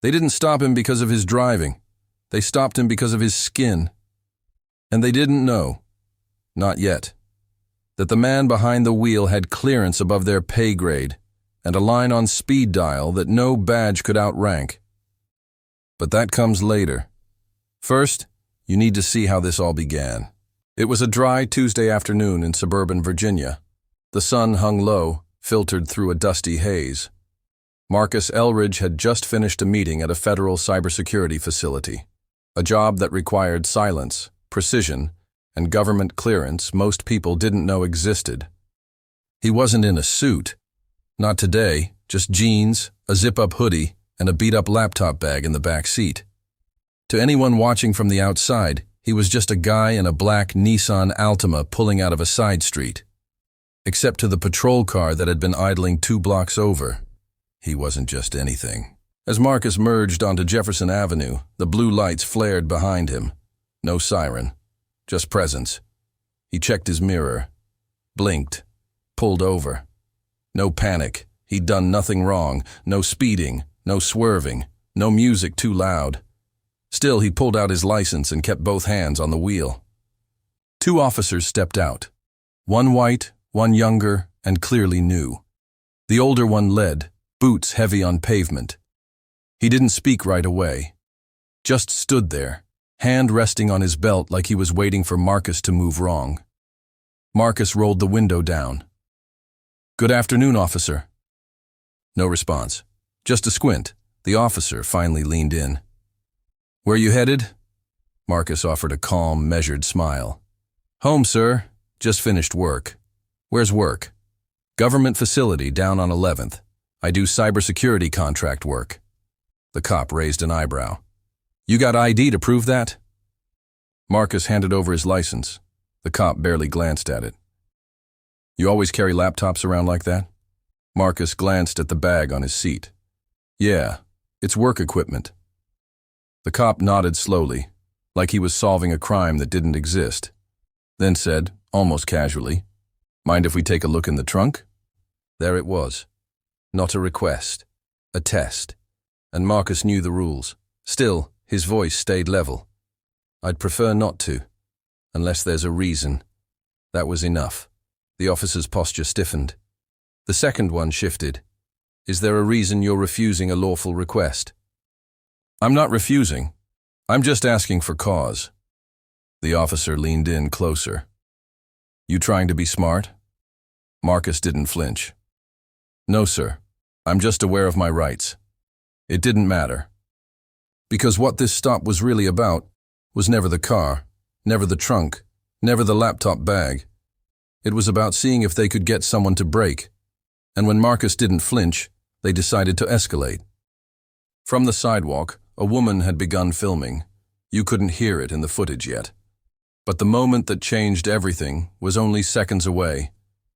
They didn't stop him because of his driving. They stopped him because of his skin. And they didn't know, not yet, that the man behind the wheel had clearance above their pay grade and a line on speed dial that no badge could outrank. But that comes later. First, you need to see how this all began. It was a dry Tuesday afternoon in suburban Virginia. The sun hung low, filtered through a dusty haze. Marcus Elridge had just finished a meeting at a federal cybersecurity facility, a job that required silence, precision, and government clearance most people didn't know existed. He wasn't in a suit. Not today, just jeans, a zip-up hoodie, and a beat-up laptop bag in the back seat. To anyone watching from the outside, he was just a guy in a black Nissan Altima pulling out of a side street. Except to the patrol car that had been idling 2 blocks over, he wasn't just anything. As Marcus merged onto Jefferson Avenue, the blue lights flared behind him. No siren, just presence. He checked his mirror, blinked, pulled over. No panic. He'd done nothing wrong. No speeding, no swerving, no music too loud. Still, he pulled out his license and kept both hands on the wheel. 2 officers stepped out. One white, one younger, and clearly new. The older one led, boots heavy on pavement. He didn't speak right away. Just stood there, hand resting on his belt like he was waiting for Marcus to move wrong. Marcus rolled the window down. "Good afternoon, officer." No response. Just a squint. The officer finally leaned in. "Where you headed?" Marcus offered a calm, measured smile. "Home, sir. Just finished work." "Where's work?" "Government facility down on 11th. I do cybersecurity contract work." The cop raised an eyebrow. "You got ID to prove that?" Marcus handed over his license. The cop barely glanced at it. "You always carry laptops around like that?" Marcus glanced at the bag on his seat. "Yeah, it's work equipment." The cop nodded slowly, like he was solving a crime that didn't exist, then said, almost casually, "Mind if we take a look in the trunk?" There it was. Not a request, a test. And Marcus knew the rules. Still, his voice stayed level. "I'd prefer not to, unless there's a reason." That was enough. The officer's posture stiffened. The second one shifted. "Is there a reason you're refusing a lawful request?" "I'm not refusing. I'm just asking for cause." The officer leaned in closer. "You trying to be smart?" Marcus didn't flinch. "No, sir. I'm just aware of my rights." It didn't matter. Because what this stop was really about was never the car, never the trunk, never the laptop bag. It was about seeing if they could get someone to break. And when Marcus didn't flinch, they decided to escalate. From the sidewalk, a woman had begun filming. You couldn't hear it in the footage yet. But the moment that changed everything was only seconds away,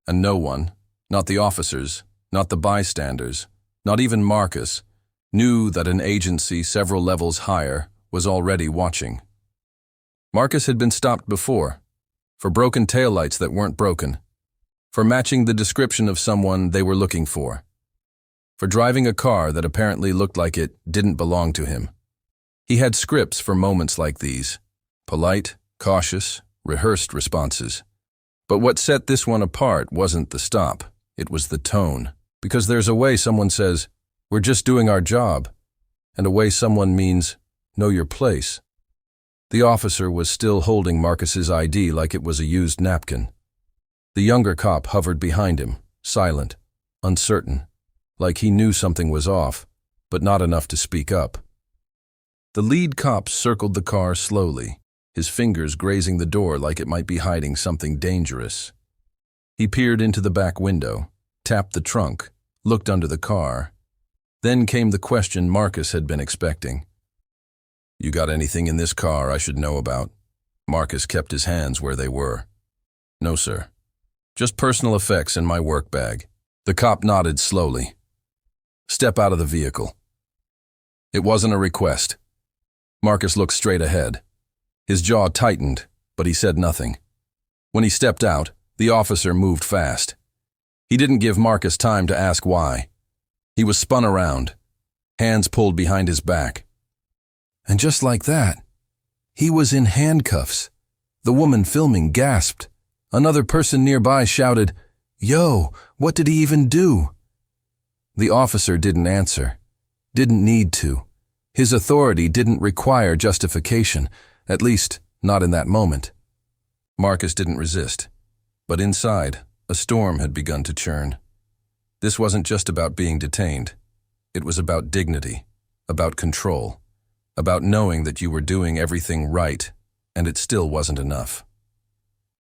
and no one, not the officers, not the bystanders, not even Marcus, knew that an agency several levels higher was already watching. Marcus had been stopped before, for broken taillights that weren't broken, for matching the description of someone they were looking for, for driving a car that apparently looked like it didn't belong to him. He had scripts for moments like these, polite, cautious, rehearsed responses. But what set this one apart wasn't the stop, it was the tone. Because there's a way someone says, "We're just doing our job," and a way someone means, "Know your place." The officer was still holding Marcus's ID like it was a used napkin. The younger cop hovered behind him, silent, uncertain, like he knew something was off, but not enough to speak up. The lead cop circled the car slowly, his fingers grazing the door like it might be hiding something dangerous. He peered into the back window, tapped the trunk, looked under the car. Then came the question Marcus had been expecting. "You got anything in this car I should know about?" Marcus kept his hands where they were. "No, sir. Just personal effects in my work bag." The cop nodded slowly. "Step out of the vehicle." It wasn't a request. Marcus looked straight ahead. His jaw tightened, but he said nothing. When he stepped out, the officer moved fast. He didn't give Marcus time to ask why. He was spun around. hands pulled behind his back. And just like that, he was in handcuffs. The woman filming gasped. Another person nearby shouted, "Yo, what did he even do?" The officer didn't answer. Didn't need to. His authority didn't require justification, at least not in that moment. Marcus didn't resist. But inside, a storm had begun to churn. This wasn't just about being detained. It was about dignity, about control, about knowing that you were doing everything right, and it still wasn't enough.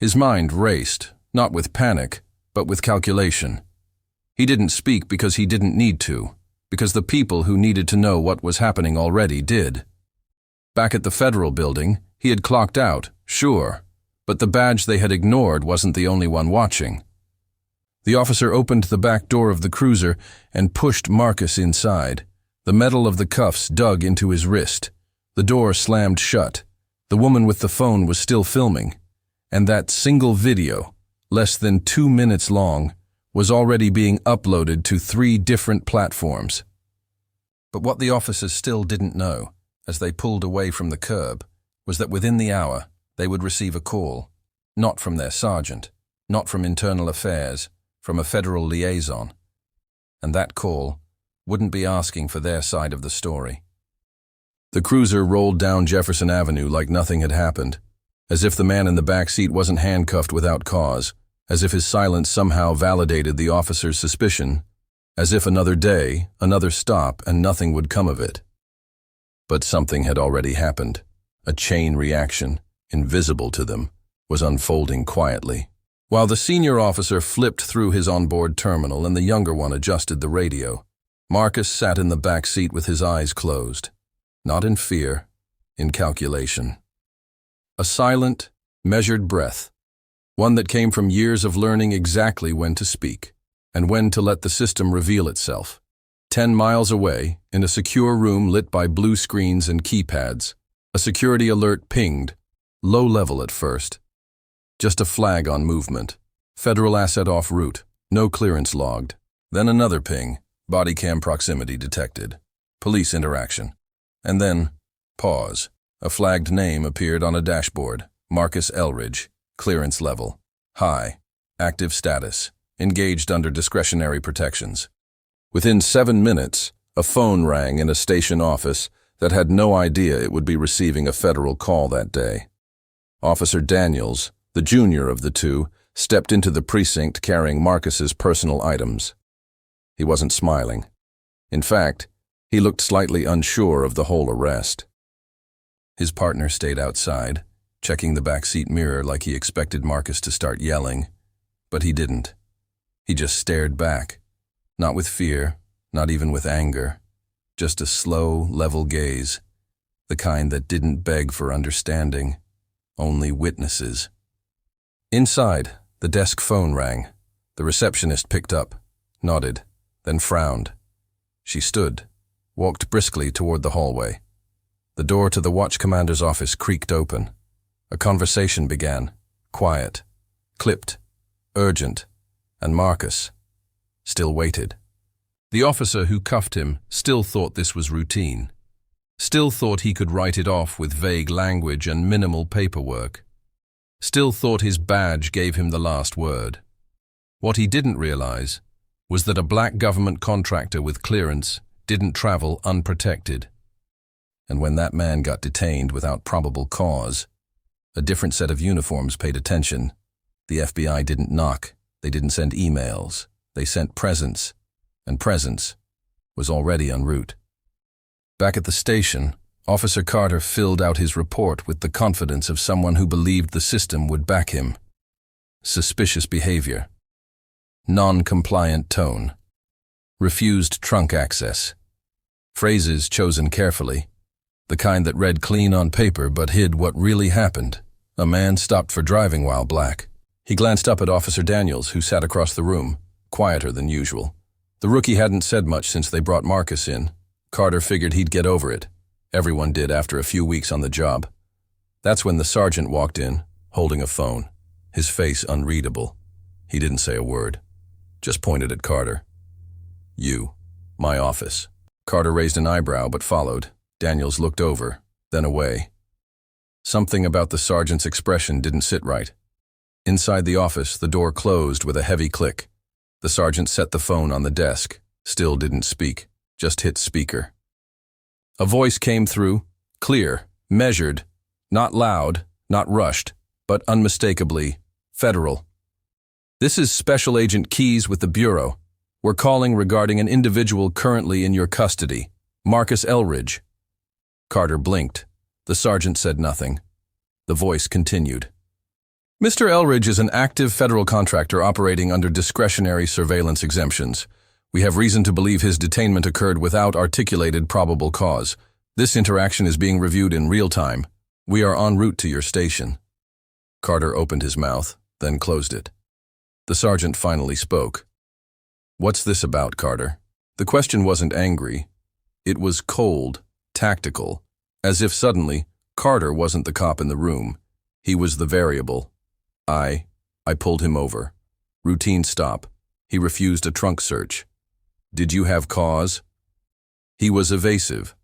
His mind raced, not with panic, but with calculation. He didn't speak because he didn't need to, because the people who needed to know what was happening already did. Back at the federal building, he had clocked out, sure, but the badge they had ignored wasn't the only one watching. The officer opened the back door of the cruiser and pushed Marcus inside. The metal of the cuffs dug into his wrist. The door slammed shut. The woman with the phone was still filming. And that single video, less than 2 minutes long, was already being uploaded to 3 different platforms. But what the officers still didn't know, as they pulled away from the curb, was that within the hour they would receive a call, not from their sergeant, not from internal affairs, from a federal liaison. And that call wouldn't be asking for their side of the story. The cruiser rolled down Jefferson Avenue like nothing had happened, as if the man in the back seat wasn't handcuffed without cause, as if his silence somehow validated the officer's suspicion, as if another day, another stop, and nothing would come of it. But something had already happened. A chain reaction, invisible to them, was unfolding quietly. While the senior officer flipped through his onboard terminal and the younger one adjusted the radio, Marcus sat in the back seat with his eyes closed. Not in fear, in calculation. A silent, measured breath, one that came from years of learning exactly when to speak, and when to let the system reveal itself. 10 miles away, in a secure room lit by blue screens and keypads, a security alert pinged, low level at first. Just a flag on movement. Federal asset off route, no clearance logged. Then another ping, bodycam proximity detected. Police interaction. And then, pause. A flagged name appeared on a dashboard. Marcus Elridge. Clearance level. High. Active status. Engaged under discretionary protections. Within 7 minutes, a phone rang in a station office that had no idea it would be receiving a federal call that day. Officer Daniels, the junior of the two, stepped into the precinct carrying Marcus's personal items. He wasn't smiling. In fact, he looked slightly unsure of the whole arrest. His partner stayed outside, checking the backseat mirror like he expected Marcus to start yelling, but he didn't. He just stared back, not with fear, not even with anger, just a slow, level gaze, the kind that didn't beg for understanding, only witnesses. Inside, the desk phone rang. The receptionist picked up, nodded, then frowned. She stood, walked briskly toward the hallway. The door to the watch commander's office creaked open. A conversation began, quiet, clipped, urgent, and Marcus still waited. The officer who cuffed him still thought this was routine, still thought he could write it off with vague language and minimal paperwork, still thought his badge gave him the last word. What he didn't realize was that a black government contractor with clearance didn't travel unprotected. And when that man got detained without probable cause, a different set of uniforms paid attention. The FBI didn't knock, they didn't send emails, they sent presents, and presence was already en route. Back at the station, Officer Carter filled out his report with the confidence of someone who believed the system would back him. Suspicious behavior. Non-compliant tone. Refused trunk access. Phrases chosen carefully, the kind that read clean on paper but hid what really happened. A man stopped for driving while black. He glanced up at Officer Daniels, who sat across the room, quieter than usual. The rookie hadn't said much since they brought Marcus in. Carter figured he'd get over it. Everyone did after a few weeks on the job. That's when the sergeant walked in, holding a phone, his face unreadable. He didn't say a word, just pointed at Carter. "You, my office." Carter raised an eyebrow but followed. Daniels looked over, then away. Something about the sergeant's expression didn't sit right. Inside the office, the door closed with a heavy click. The sergeant set the phone on the desk, still didn't speak, just hit speaker. A voice came through, clear, measured, not loud, not rushed, but unmistakably federal. "This is Special Agent Keyes with the Bureau. We're calling regarding an individual currently in your custody, Marcus Elridge." Carter blinked. The sergeant said nothing. The voice continued. "Mr. Elridge is an active federal contractor operating under discretionary surveillance exemptions. We have reason to believe his detainment occurred without articulated probable cause. This interaction is being reviewed in real time. We are en route to your station." Carter opened his mouth, then closed it. The sergeant finally spoke. "What's this about, Carter?" The question wasn't angry. It was cold, tactical, as if suddenly Carter wasn't the cop in the room. He was the variable. I pulled him over. Routine stop. He refused a trunk search. "Did you have cause?" He was evasive.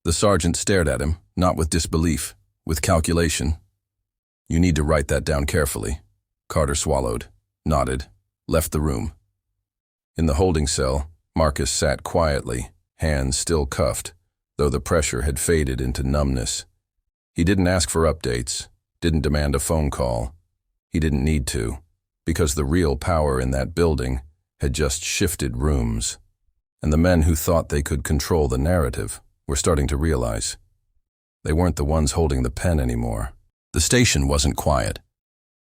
The sergeant stared at him, not with disbelief, with calculation. "You need to write that down carefully." Carter swallowed, nodded, left the room. In the holding cell, Marcus sat quietly, hands still cuffed, though the pressure had faded into numbness. He didn't ask for updates, didn't demand a phone call. He didn't need to, because the real power in that building had just shifted rooms. And the men who thought they could control the narrative were starting to realize they weren't the ones holding the pen anymore. The station wasn't quiet,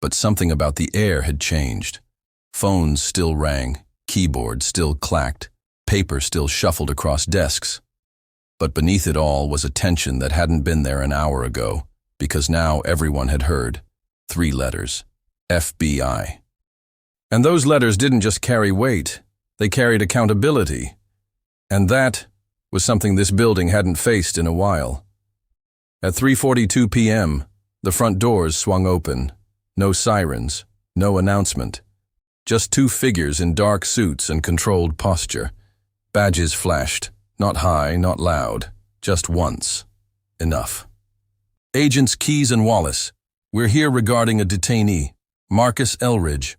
but something about the air had changed. Phones still rang, keyboards still clacked, paper still shuffled across desks. But beneath it all was a tension that hadn't been there an hour ago, because now everyone had heard 3 letters, FBI. And those letters didn't just carry weight, they carried accountability. And that was something this building hadn't faced in a while. At 3:42 p.m., the front doors swung open. No sirens, no announcement. Just 2 figures in dark suits and controlled posture. Badges flashed, not high, not loud, just once. Enough. "Agents Keyes and Wallace, we're here regarding a detainee, Marcus Elridge."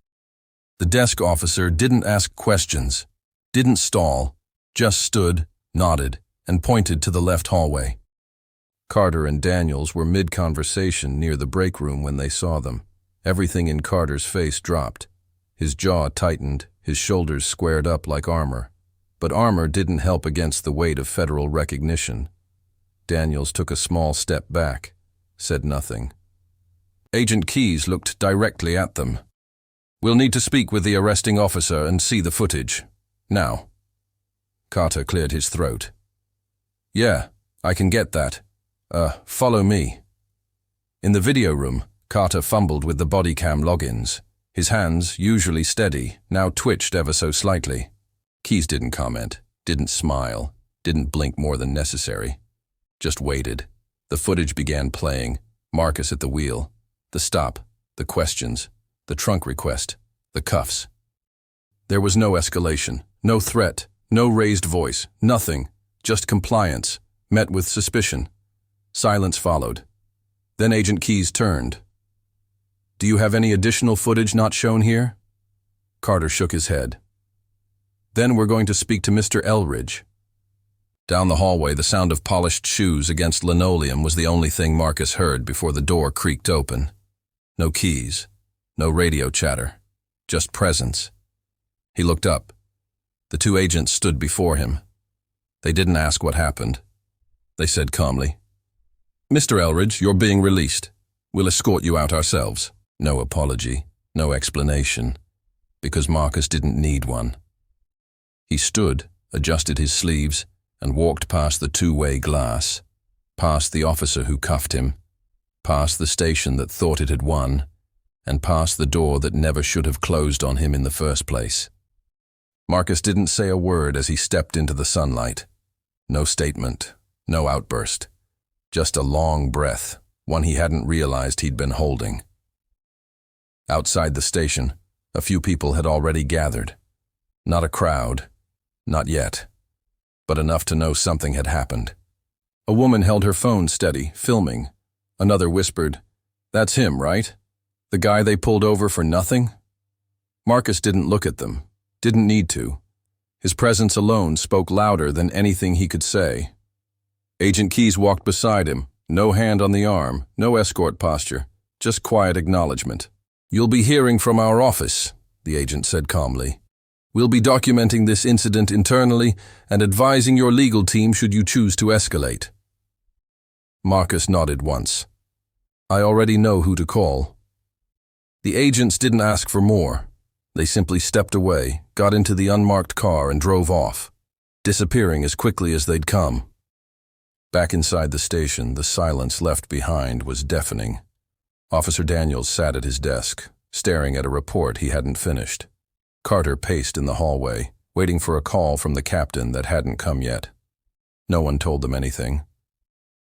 The desk officer didn't ask questions, didn't stall, just stood, nodded, and pointed to the left hallway. Carter and Daniels were mid-conversation near the break room when they saw them. Everything in Carter's face dropped. His jaw tightened, his shoulders squared up like armor. But armor didn't help against the weight of federal recognition. Daniels took a small step back, said nothing. Agent Keyes looked directly at them. "We'll need to speak with the arresting officer and see the footage. Now." Carter cleared his throat. "Yeah, I can get that. Follow me." In the video room, Carter fumbled with the Bodycam logins. His hands, usually steady, now twitched ever so slightly. Keyes didn't comment, didn't smile, didn't blink more than necessary. Just waited. The footage began playing, Marcus at the wheel. The stop, the questions, the trunk request, the cuffs. There was no escalation, no threat, no raised voice, nothing, just compliance, met with suspicion. Silence followed. Then Agent Keyes turned. "Do you have any additional footage not shown here?" Carter shook his head. "Then we're going to speak to Mr. Elridge." Down the hallway, the sound of polished shoes against linoleum was the only thing Marcus heard before the door creaked open. No keys, no radio chatter, just presence. He looked up. The 2 agents stood before him. They didn't ask what happened. They said calmly, "Mr. Elridge, you're being released. We'll escort you out ourselves." No apology, no explanation, because Marcus didn't need one. He stood, adjusted his sleeves, and walked past the 2-way glass, past the officer who cuffed him, past the station that thought it had won, and past the door that never should have closed on him in the first place. Marcus didn't say a word as he stepped into the sunlight. No statement, no outburst. Just a long breath, one he hadn't realized he'd been holding. Outside the station, a few people had already gathered. Not a crowd, not yet. but enough to know something had happened. A woman held her phone steady, filming. Another whispered, "That's him, right? The guy they pulled over for nothing?" Marcus didn't look at them, didn't need to. His presence alone spoke louder than anything he could say. Agent Keyes walked beside him, no hand on the arm, no escort posture, just quiet acknowledgement. "You'll be hearing from our office," the agent said calmly. "We'll be documenting this incident internally and advising your legal team should you choose to escalate." Marcus nodded once. "I already know who to call." The agents didn't ask for more. They simply stepped away, got into the unmarked car and drove off, disappearing as quickly as they'd come. Back inside the station, the silence left behind was deafening. Officer Daniels sat at his desk, staring at a report he hadn't finished. Carter paced in the hallway, waiting for a call from the captain that hadn't come yet. No one told them anything,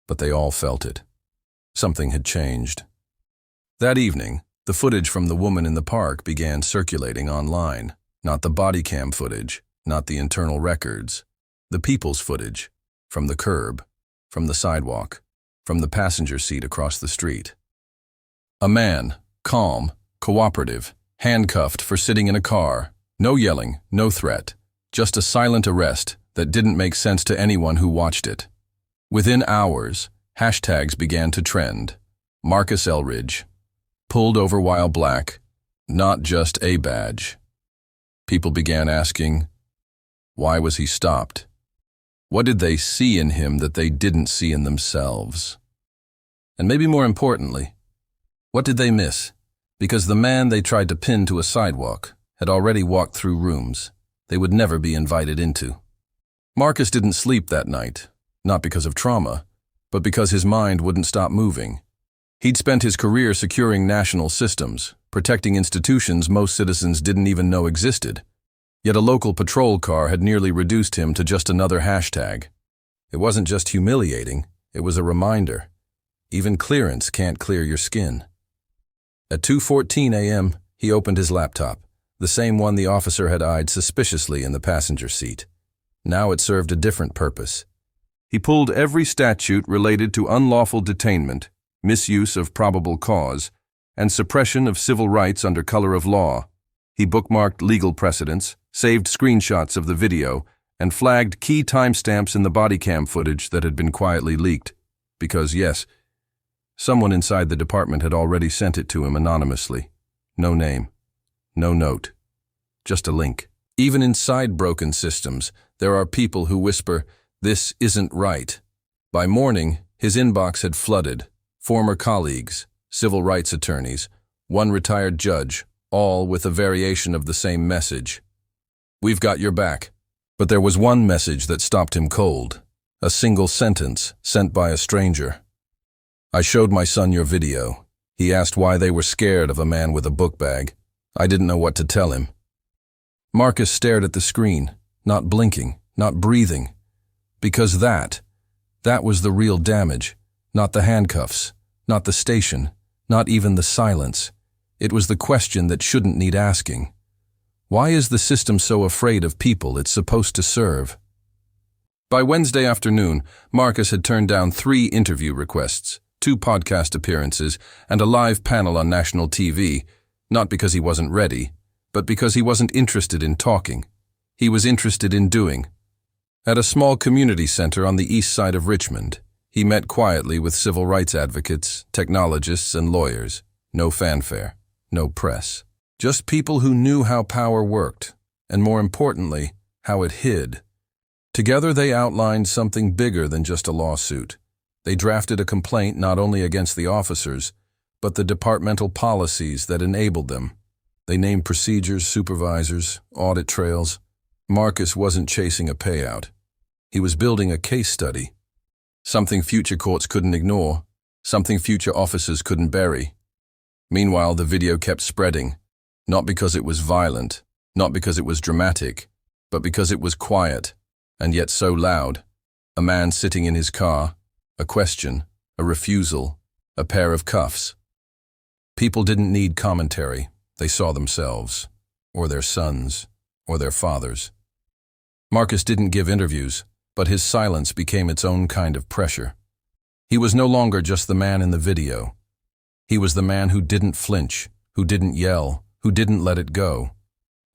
but they all felt it. Something had changed. That evening, the footage from the woman in the park began circulating online. Not the Bodycam footage, not the internal records. The people's footage, from the curb, from the sidewalk, from the passenger seat across the street. A man, calm, cooperative, handcuffed for sitting in a car. No yelling, no threat, just a silent arrest that didn't make sense to anyone who watched it. Within hours, hashtags began to trend. Marcus Elridge, pulled over while black, not just a badge. People began asking, why was he stopped? What did they see in him that they didn't see in themselves? And maybe more importantly, what did they miss? Because the man they tried to pin to a sidewalk had already walked through rooms they would never be invited into. Marcus didn't sleep that night, not because of trauma, but because his mind wouldn't stop moving. He'd spent his career securing national systems, protecting institutions most citizens didn't even know existed. Yet a local patrol car had nearly reduced him to just another hashtag. It wasn't just humiliating, it was a reminder. Even clearance can't clear your skin. At 2:14 a.m., he opened his laptop, the same one the officer had eyed suspiciously in the passenger seat. Now it served a different purpose. He pulled every statute related to unlawful detainment, misuse of probable cause, and suppression of civil rights under color of law. He bookmarked legal precedents, saved screenshots of the video, and flagged key timestamps in the Bodycam footage that had been quietly leaked. Because, yes, someone inside the department had already sent it to him anonymously. No name, no note, just a link. Even inside broken systems, there are people who whisper, "This isn't right." By morning, his inbox had flooded. Former colleagues, civil rights attorneys, one retired judge, all with a variation of the same message. "We've got your back." But there was one message that stopped him cold. A single sentence sent by a stranger. "I showed my son your video. He asked why they were scared of a man with a book bag. I didn't know what to tell him." Marcus stared at the screen, not blinking, not breathing. Because that was the real damage, not the handcuffs, not the station, not even the silence. It was the question that shouldn't need asking. Why is the system so afraid of people it's supposed to serve? By Wednesday afternoon, Marcus had turned down 3 interview requests, 2 podcast appearances, and a live panel on national TV, not because he wasn't ready, but because he wasn't interested in talking. He was interested in doing. At a small community center on the east side of Richmond, he met quietly with civil rights advocates, technologists, and lawyers. No fanfare, no press. Just people who knew how power worked, and more importantly, how it hid. Together they outlined something bigger than just a lawsuit. They drafted a complaint not only against the officers, but the departmental policies that enabled them. They named procedures, supervisors, audit trails. Marcus wasn't chasing a payout. He was building a case study. Something future courts couldn't ignore, something future officers couldn't bury. Meanwhile, the video kept spreading, not because it was violent, not because it was dramatic, but because it was quiet, and yet so loud. A man sitting in his car, a question, a refusal, a pair of cuffs. People didn't need commentary. They saw themselves, or their sons, or their fathers. Marcus didn't give interviews, but his silence became its own kind of pressure. He was no longer just the man in the video. He was the man who didn't flinch, who didn't yell, who didn't let it go.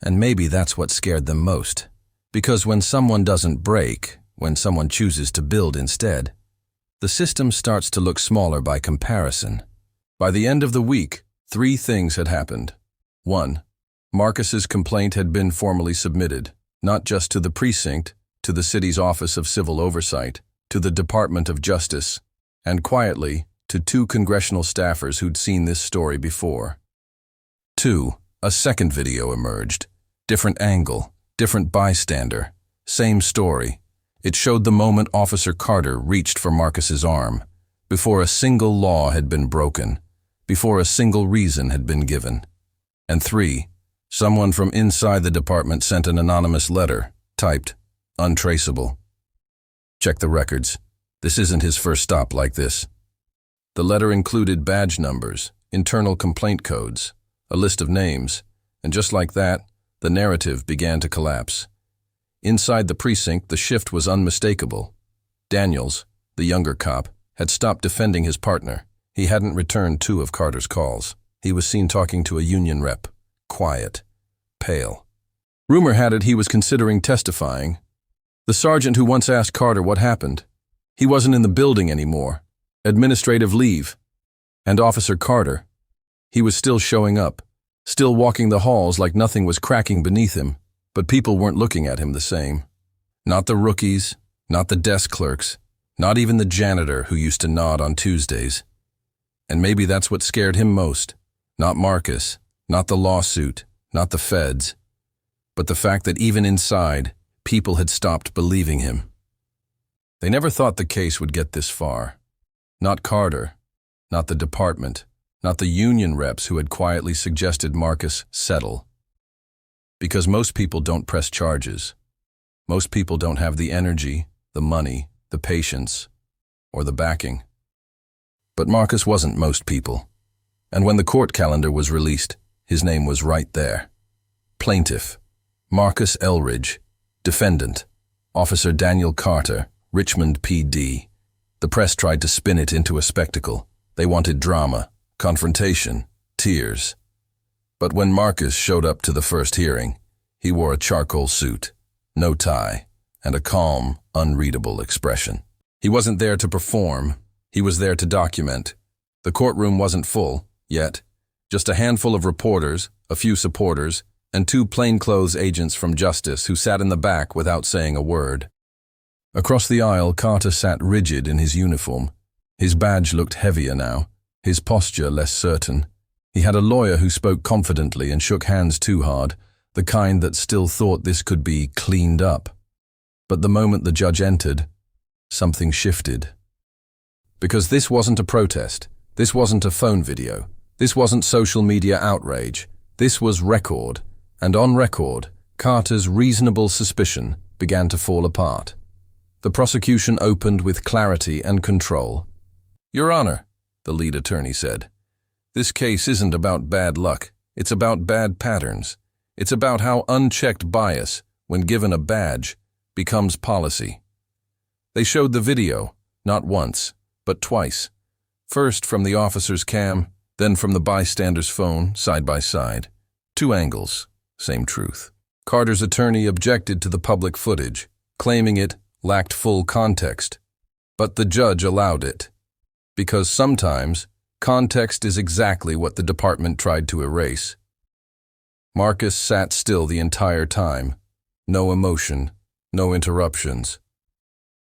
And maybe that's what scared them most. Because when someone doesn't break, when someone chooses to build instead, the system starts to look smaller by comparison. By the end of the week, 3 things had happened. 1. Marcus's complaint had been formally submitted, not just to the precinct, to the city's Office of Civil Oversight, to the Department of Justice, and quietly, to 2 congressional staffers who'd seen this story before. 2. A second video emerged. Different angle, different bystander, same story. It showed the moment Officer Carter reached for Marcus's arm, before a single law had been broken, before a single reason had been given. And 3. Someone from inside the department sent an anonymous letter, typed, untraceable. Check the records. This isn't his first stop like this. The letter included badge numbers, internal complaint codes, a list of names, and just like that, the narrative began to collapse. Inside the precinct, the shift was unmistakable. Daniels, the younger cop, had stopped defending his partner. He hadn't returned 2 of Carter's calls. He was seen talking to a union rep, quiet, pale. Rumor had it he was considering testifying. The sergeant who once asked Carter what happened. He wasn't in the building anymore. Administrative leave. And Officer Carter. He was still showing up, still walking the halls like nothing was cracking beneath him. But people weren't looking at him the same. Not the rookies, not the desk clerks, not even the janitor who used to nod on Tuesdays. And maybe that's what scared him most. Not Marcus, not the lawsuit, not the feds, but the fact that even inside, people had stopped believing him. They never thought the case would get this far. Not Carter, not the department, not the union reps who had quietly suggested Marcus settle. Because most people don't press charges. Most people don't have the energy, the money, the patience, or the backing. But Marcus wasn't most people. And when the court calendar was released, his name was right there. Plaintiff, Marcus Elridge. Defendant, Officer Daniel Carter, Richmond PD. The press tried to spin it into a spectacle. They wanted drama, confrontation, tears. But when Marcus showed up to the first hearing, he wore a charcoal suit, no tie, and a calm, unreadable expression. He wasn't there to perform, he was there to document. The courtroom wasn't full, yet. Just a handful of reporters, a few supporters, and 2 plainclothes agents from Justice who sat in the back without saying a word. Across the aisle, Carter sat rigid in his uniform. His badge looked heavier now, his posture less certain. He had a lawyer who spoke confidently and shook hands too hard, the kind that still thought this could be cleaned up. But the moment the judge entered, something shifted. Because this wasn't a protest, this wasn't a phone video, this wasn't social media outrage, this was record, and on record, Carter's reasonable suspicion began to fall apart. The prosecution opened with clarity and control. "Your Honor," the lead attorney said, "this case isn't about bad luck, it's about bad patterns. It's about how unchecked bias, when given a badge, becomes policy." They showed the video, not once, but twice. First from the officer's cam, then from the bystander's phone, side by side. 2 angles, same truth. Carter's attorney objected to the public footage, claiming it lacked full context. But the judge allowed it. Because sometimes, context is exactly what the department tried to erase. Marcus sat still the entire time. No emotion, no interruptions.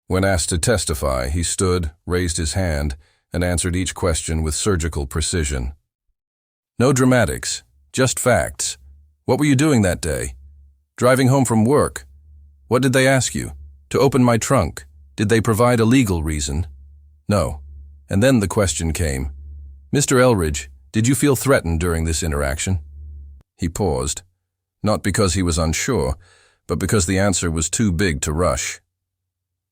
When asked to testify, he stood, raised his hand, and answered each question with surgical precision. "No dramatics, just facts. What were you doing that day? Driving home from work? What did they ask you? To open my trunk? Did they provide a legal reason? No." And then the question came, "Mr. Elridge, did you feel threatened during this interaction?" He paused, not because he was unsure, but because the answer was too big to rush.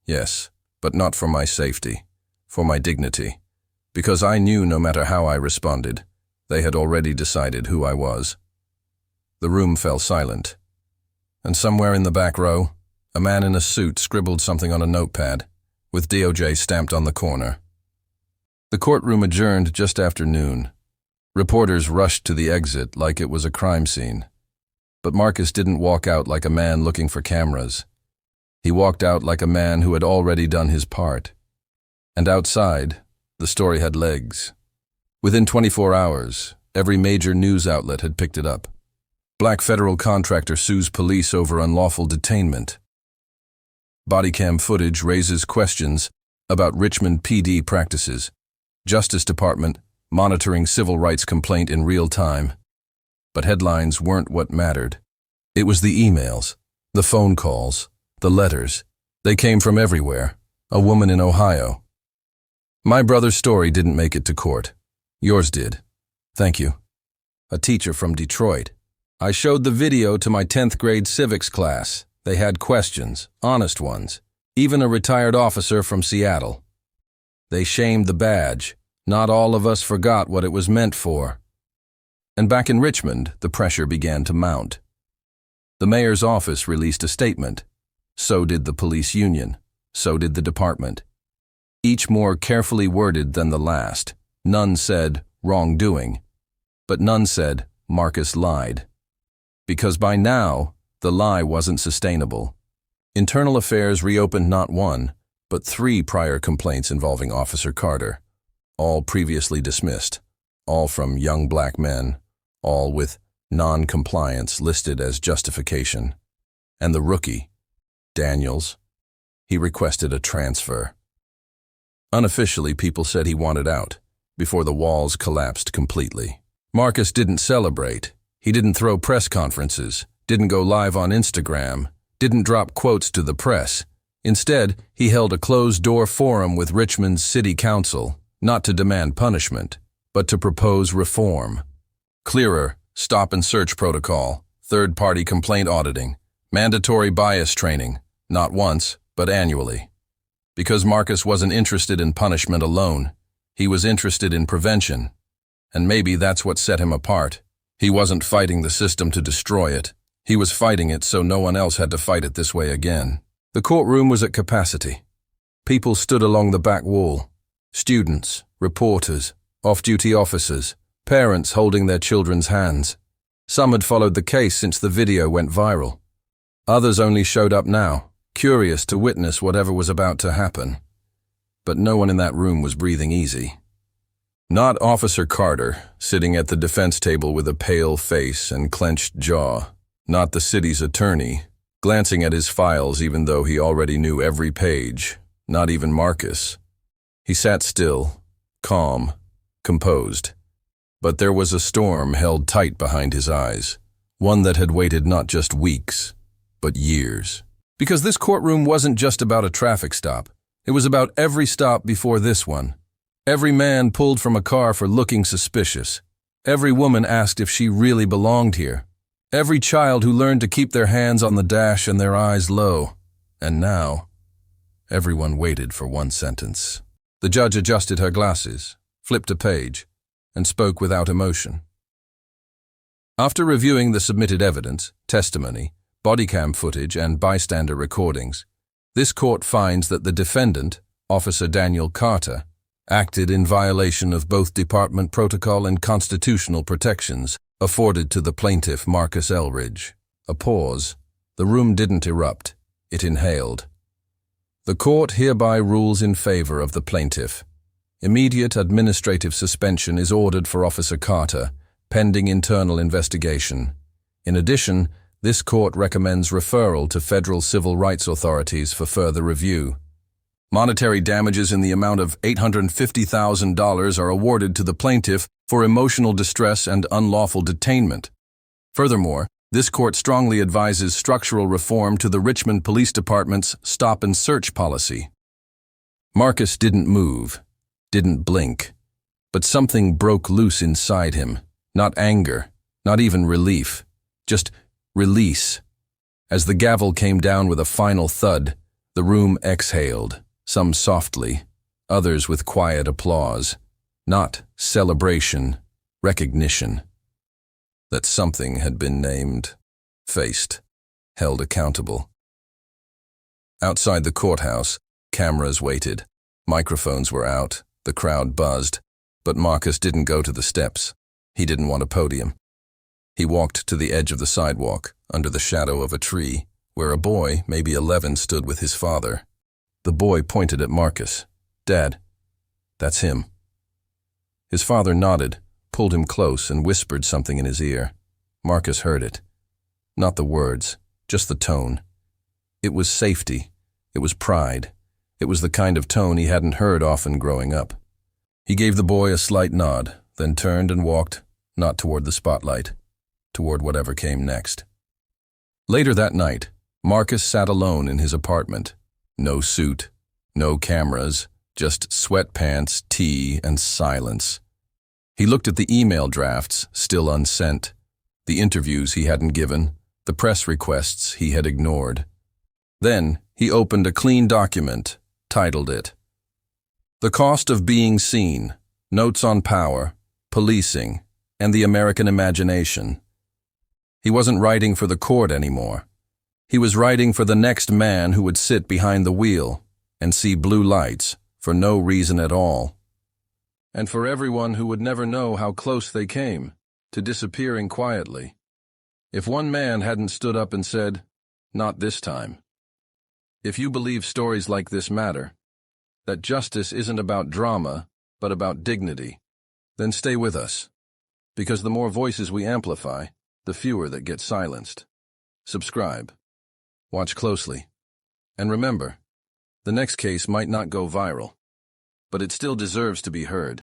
"Yes, but not for my safety, for my dignity, because I knew no matter how I responded, they had already decided who I was." The room fell silent, and somewhere in the back row, A man in a suit scribbled something on a notepad, with DOJ stamped on the corner. The courtroom adjourned just after noon. Reporters rushed to the exit like it was a crime scene. But Marcus didn't walk out like a man looking for cameras. He walked out like a man who had already done his part. And outside, the story had legs. Within 24 hours, every major news outlet had picked it up. Black federal contractor sues police over unlawful detainment. Bodycam footage raises questions about Richmond PD practices. Justice Department monitoring civil rights complaint in real time. But headlines weren't what mattered. It was the emails, the phone calls, the letters. They came from everywhere. A woman in Ohio. My brother's story didn't make it to court. Yours did. Thank you. A teacher from Detroit. I showed the video to my 10th grade civics class. They had questions, honest ones. Even a retired officer from Seattle. They shamed the badge. Not all of us forgot what it was meant for. And back in Richmond, the pressure began to mount. The mayor's office released a statement. So did the police union. So did the department. Each more carefully worded than the last. None said wrongdoing, but none said Marcus lied. Because by now, the lie wasn't sustainable. Internal Affairs reopened not one, but 3 prior complaints involving Officer Carter. All previously dismissed, all from young black men, all with non-compliance listed as justification. And the rookie, Daniels, he requested a transfer. Unofficially, people said he wanted out, before the walls collapsed completely. Marcus didn't celebrate. He didn't throw press conferences, didn't go live on Instagram, didn't drop quotes to the press. Instead, he held a closed-door forum with Richmond's City Council, not to demand punishment, but to propose reform. Clearer stop-and-search protocol, third-party complaint auditing, mandatory bias training, not once, but annually. Because Marcus wasn't interested in punishment alone, he was interested in prevention. And maybe that's what set him apart. He wasn't fighting the system to destroy it. He was fighting it so no one else had to fight it this way again. The courtroom was at capacity. People stood along the back wall. Students, reporters, off-duty officers, parents holding their children's hands. Some had followed the case since the video went viral. Others only showed up now, curious to witness whatever was about to happen. But no one in that room was breathing easy. Not Officer Carter, sitting at the defense table with a pale face and clenched jaw. Not the city's attorney, glancing at his files even though he already knew every page. Not even Marcus. He sat still, calm, composed. But there was a storm held tight behind his eyes, one that had waited not just weeks, but years. Because this courtroom wasn't just about a traffic stop. It was about every stop before this one. Every man pulled from a car for looking suspicious. Every woman asked if she really belonged here. Every child who learned to keep their hands on the dash and their eyes low. And now, everyone waited for one sentence. The judge adjusted her glasses, flipped a page, and spoke without emotion. After reviewing the submitted evidence, testimony, bodycam footage, and bystander recordings, this court finds that the defendant, Officer Daniel Carter, acted in violation of both department protocol and constitutional protections afforded to the plaintiff Marcus Elridge. A pause. The room didn't erupt. It inhaled. The court hereby rules in favor of the plaintiff. Immediate administrative suspension is ordered for Officer Carter, pending internal investigation. In addition, this court recommends referral to federal civil rights authorities for further review. Monetary damages in the amount of $850,000 are awarded to the plaintiff for emotional distress and unlawful detainment. Furthermore, this court strongly advises structural reform to the Richmond Police Department's stop-and-search policy. Marcus didn't move, didn't blink, but something broke loose inside him. Not anger, not even relief, just release. As the gavel came down with a final thud, the room exhaled, some softly, others with quiet applause. Not celebration, recognition. That something had been named, faced, held accountable. Outside the courthouse, cameras waited. Microphones were out, the crowd buzzed, but Marcus didn't go to the steps. He didn't want a podium. He walked to the edge of the sidewalk, under the shadow of a tree, where a boy, maybe 11, stood with his father. The boy pointed at Marcus. "Dad, that's him." His father nodded, pulled him close, and whispered something in his ear. Marcus heard it. Not the words, just the tone. It was safety. It was pride. It was the kind of tone he hadn't heard often growing up. He gave the boy a slight nod, then turned and walked, not toward the spotlight, toward whatever came next. Later that night, Marcus sat alone in his apartment. No suit, no cameras, just sweatpants, tea, and silence. He looked at the email drafts, still unsent, the interviews he hadn't given, the press requests he had ignored. Then he opened a clean document, titled it, "The Cost of Being Seen, Notes on Power, Policing, and the American Imagination." He wasn't writing for the court anymore. He was writing for the next man who would sit behind the wheel and see blue lights for no reason at all. And for everyone who would never know how close they came to disappearing quietly. If one man hadn't stood up and said, "Not this time." If you believe stories like this matter, that justice isn't about drama, but about dignity, then stay with us. Because the more voices we amplify, the fewer that get silenced. Subscribe. Watch closely. And remember, the next case might not go viral, but it still deserves to be heard.